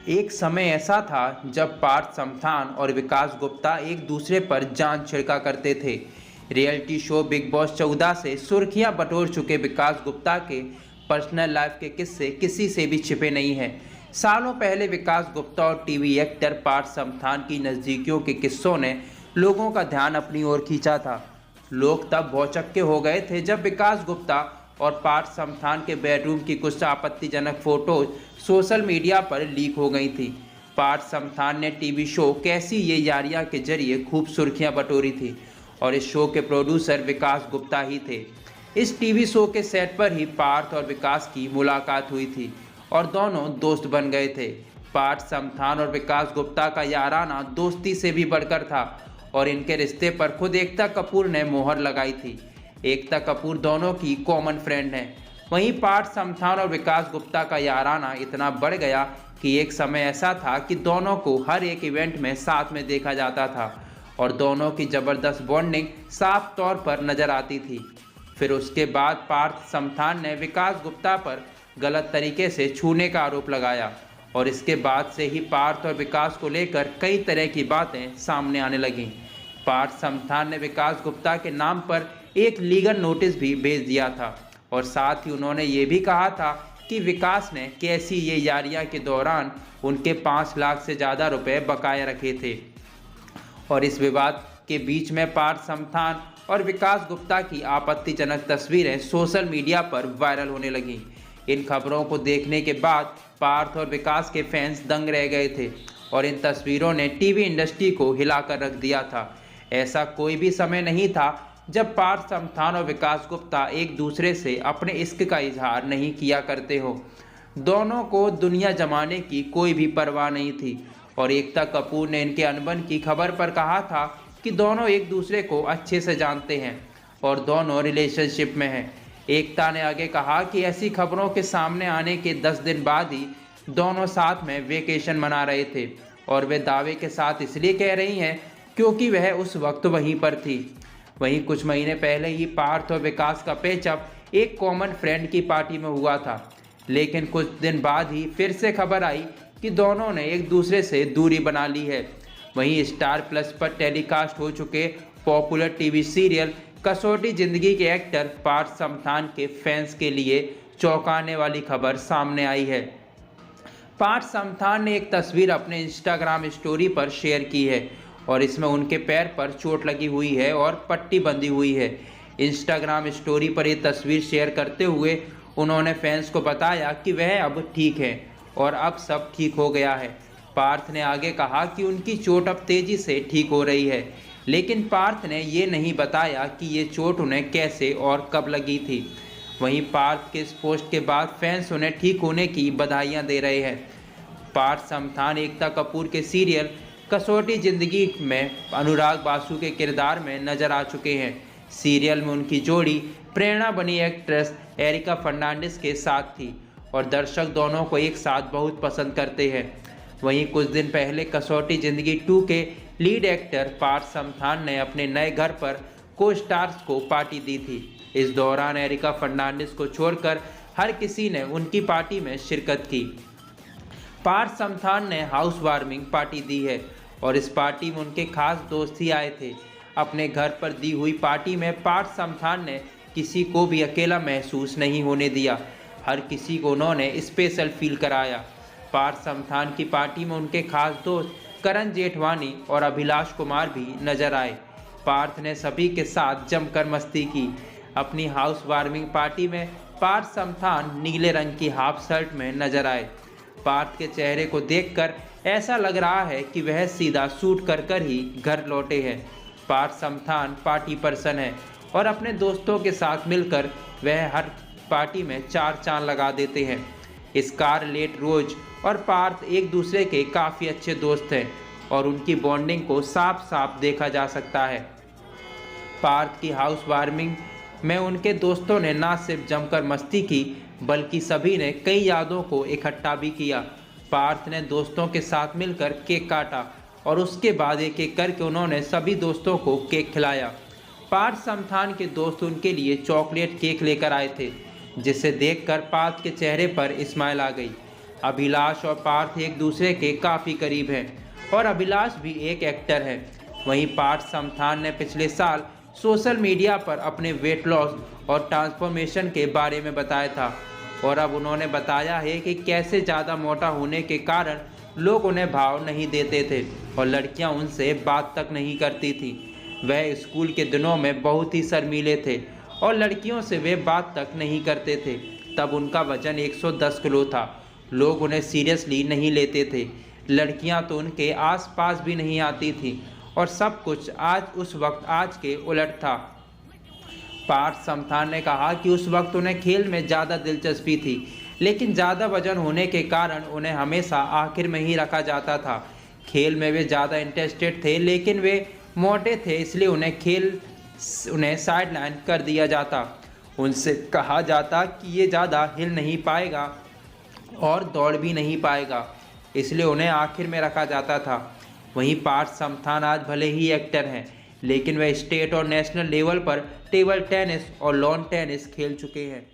एक समय ऐसा था जब पार्थ समथान और विकास गुप्ता एक दूसरे पर जान छिड़का करते थे। रियलिटी शो बिग बॉस 14 से सुर्खियां बटोर चुके विकास गुप्ता के पर्सनल लाइफ के किस्से किसी से भी छिपे नहीं हैं। सालों पहले विकास गुप्ता और टीवी एक्टर पार्थ समथान की नज़दीकियों के किस्सों ने लोगों का ध्यान अपनी ओर खींचा था। लोग तब भौचक्के हो गए थे जब विकास गुप्ता और पार्थ समथान के बेडरूम की कुछ आपत्तिजनक फोटोज सोशल मीडिया पर लीक हो गई थी। पार्थ समथान ने टीवी शो कैसी ये यारियां के जरिए खूब सुर्खियां बटोरी थी और इस शो के प्रोड्यूसर विकास गुप्ता ही थे। इस टीवी शो के सेट पर ही पार्थ और विकास की मुलाकात हुई थी और दोनों दोस्त बन गए थे। पार्थ समथान और विकास गुप्ता का याराना दोस्ती से भी बढ़कर था और इनके रिश्ते पर खुद एकता कपूर ने मोहर लगाई थी। एकता कपूर दोनों की कॉमन फ्रेंड हैं। वहीं पार्थ समथान और विकास गुप्ता का याराना इतना बढ़ गया कि एक समय ऐसा था कि दोनों को हर एक इवेंट में साथ में देखा जाता था और दोनों की ज़बरदस्त बॉन्डिंग साफ तौर पर नजर आती थी। फिर उसके बाद पार्थ समथान ने विकास गुप्ता पर गलत तरीके से छूने का आरोप लगाया और इसके बाद से ही पार्थ और विकास को लेकर कई तरह की बातें सामने आने लगीं। पार्थ समथान ने विकास गुप्ता के नाम पर एक लीगल नोटिस भी भेज दिया था और साथ ही उन्होंने ये भी कहा था कि विकास ने कैसी ये यारियां के दौरान उनके 5 लाख से ज़्यादा रुपए बकाया रखे थे। और इस विवाद के बीच में पार्थ समथान और विकास गुप्ता की आपत्तिजनक तस्वीरें सोशल मीडिया पर वायरल होने लगीं। इन खबरों को देखने के बाद पार्थ और विकास के फैंस दंग रह गए थे और इन तस्वीरों ने टीवी इंडस्ट्री को हिलाकर रख दिया था। ऐसा कोई भी समय नहीं था जब पार्थ समथान और विकास गुप्ता एक दूसरे से अपने इश्क का इजहार नहीं किया करते हो। दोनों को दुनिया जमाने की कोई भी परवाह नहीं थी और एकता कपूर ने इनके अनबन की खबर पर कहा था कि दोनों एक दूसरे को अच्छे से जानते हैं और दोनों रिलेशनशिप में हैं। एकता ने आगे कहा कि ऐसी खबरों के सामने आने के 10 दिन बाद ही दोनों साथ में वेकेशन मना रहे थे और वे दावे के साथ इसलिए कह रही हैं क्योंकि वह उस वक्त वहीं पर थी। वहीं कुछ महीने पहले ही पार्थ और विकास का पेचअप एक कॉमन फ्रेंड की पार्टी में हुआ था, लेकिन कुछ दिन बाद ही फिर से खबर आई कि दोनों ने एक दूसरे से दूरी बना ली है। वहीं स्टार प्लस पर टेलीकास्ट हो चुके पॉपुलर टीवी सीरियल कसौटी जिंदगी के एक्टर पार्थ समथान के फैंस के लिए चौंकाने वाली खबर सामने आई है। पार्थ समथान ने एक तस्वीर अपने इंस्टाग्राम स्टोरी पर शेयर की है और इसमें उनके पैर पर चोट लगी हुई है और पट्टी बंधी हुई है। इंस्टाग्राम स्टोरी पर ये तस्वीर शेयर करते हुए उन्होंने फैंस को बताया कि वह अब ठीक है और अब सब ठीक हो गया है। पार्थ ने आगे कहा कि उनकी चोट अब तेजी से ठीक हो रही है, लेकिन पार्थ ने ये नहीं बताया कि ये चोट उन्हें कैसे और कब लगी थी। वहीं पार्थ के इस पोस्ट के बाद फैंस उन्हें ठीक होने की बधाइयाँ दे रहे हैं। पार्थ समथान एकता कपूर के सीरियल कसौटी जिंदगी में अनुराग बासु के किरदार में नजर आ चुके हैं। सीरियल में उनकी जोड़ी प्रेरणा बनी एक्ट्रेस एरिका फर्नांडिस के साथ थी और दर्शक दोनों को एक साथ बहुत पसंद करते हैं। वहीं कुछ दिन पहले कसौटी जिंदगी 2 के लीड एक्टर पार्थ समथान ने अपने नए घर पर को स्टार्स को पार्टी दी थी। इस दौरान एरिका फर्नांडिस को छोड़कर हर किसी ने उनकी पार्टी में शिरकत की। पार्थ समथान ने हाउस वार्मिंग पार्टी दी है और इस पार्टी में उनके खास दोस्त ही आए थे। अपने घर पर दी हुई पार्टी में पार्थ समथान ने किसी को भी अकेला महसूस नहीं होने दिया। हर किसी को उन्होंने स्पेशल फील कराया। पार्थ समथान की पार्टी में उनके खास दोस्त करण जेठवानी और अभिलाष कुमार भी नजर आए। पार्थ ने सभी के साथ जमकर मस्ती की। अपनी हाउस वार्मिंग पार्टी में पार्थ समथान नीले रंग की हाफ शर्ट में नजर आए। पार्थ के चेहरे को देखकर ऐसा लग रहा है कि वह सीधा सूट कर ही घर लौटे हैं। पार्थ समथान पार्टी पर्सन है और अपने दोस्तों के साथ मिलकर वह हर पार्टी में 4 चांद लगा देते हैं। स्कारलेट रोज और पार्थ एक दूसरे के काफ़ी अच्छे दोस्त हैं और उनकी बॉन्डिंग को साफ साफ देखा जा सकता है। पार्थ की हाउस वार्मिंग में उनके दोस्तों ने न सिर्फ जमकर मस्ती की बल्कि सभी ने कई यादों को इकट्ठा भी किया। पार्थ ने दोस्तों के साथ मिलकर केक काटा और उसके बाद एक एक करके उन्होंने सभी दोस्तों को केक खिलाया। पार्थ समथान के दोस्त उनके लिए चॉकलेट केक लेकर आए थे, जिसे देखकर पार्थ के चेहरे पर स्माइल आ गई। अभिलाष और पार्थ एक दूसरे के काफ़ी करीब हैं और अभिलाष भी एक एक्टर है। वहीं पार्थ समथान ने पिछले साल सोशल मीडिया पर अपने वेट लॉस और ट्रांसफॉर्मेशन के बारे में बताया था और अब उन्होंने बताया है कि कैसे ज़्यादा मोटा होने के कारण लोग उन्हें भाव नहीं देते थे और लड़कियां उनसे बात तक नहीं करती थी। वह स्कूल के दिनों में बहुत ही शर्मीले थे और लड़कियों से वे बात तक नहीं करते थे। तब उनका वजन 110 किलो था। लोग उन्हें सीरियसली नहीं लेते थे। लड़कियां तो उनके आसपास भी नहीं आती थी और सब कुछ आज उस वक्त आज के उलट था। पार्थ समथान ने कहा कि उस वक्त उन्हें खेल में ज़्यादा दिलचस्पी थी, लेकिन ज़्यादा वजन होने के कारण उन्हें हमेशा आखिर में ही रखा जाता था। खेल में वे ज़्यादा इंटरेस्टेड थे, लेकिन वे मोटे थे, इसलिए उन्हें साइडलाइन कर दिया जाता। उनसे कहा जाता कि ये ज़्यादा हिल नहीं पाएगा और दौड़ भी नहीं पाएगा, इसलिए उन्हें आखिर में रखा जाता था। वहीं पार्थ समथान आज भले ही एक्टर हैं, लेकिन वह स्टेट और नेशनल लेवल पर टेबल टेनिस और लॉन टेनिस खेल चुके हैं।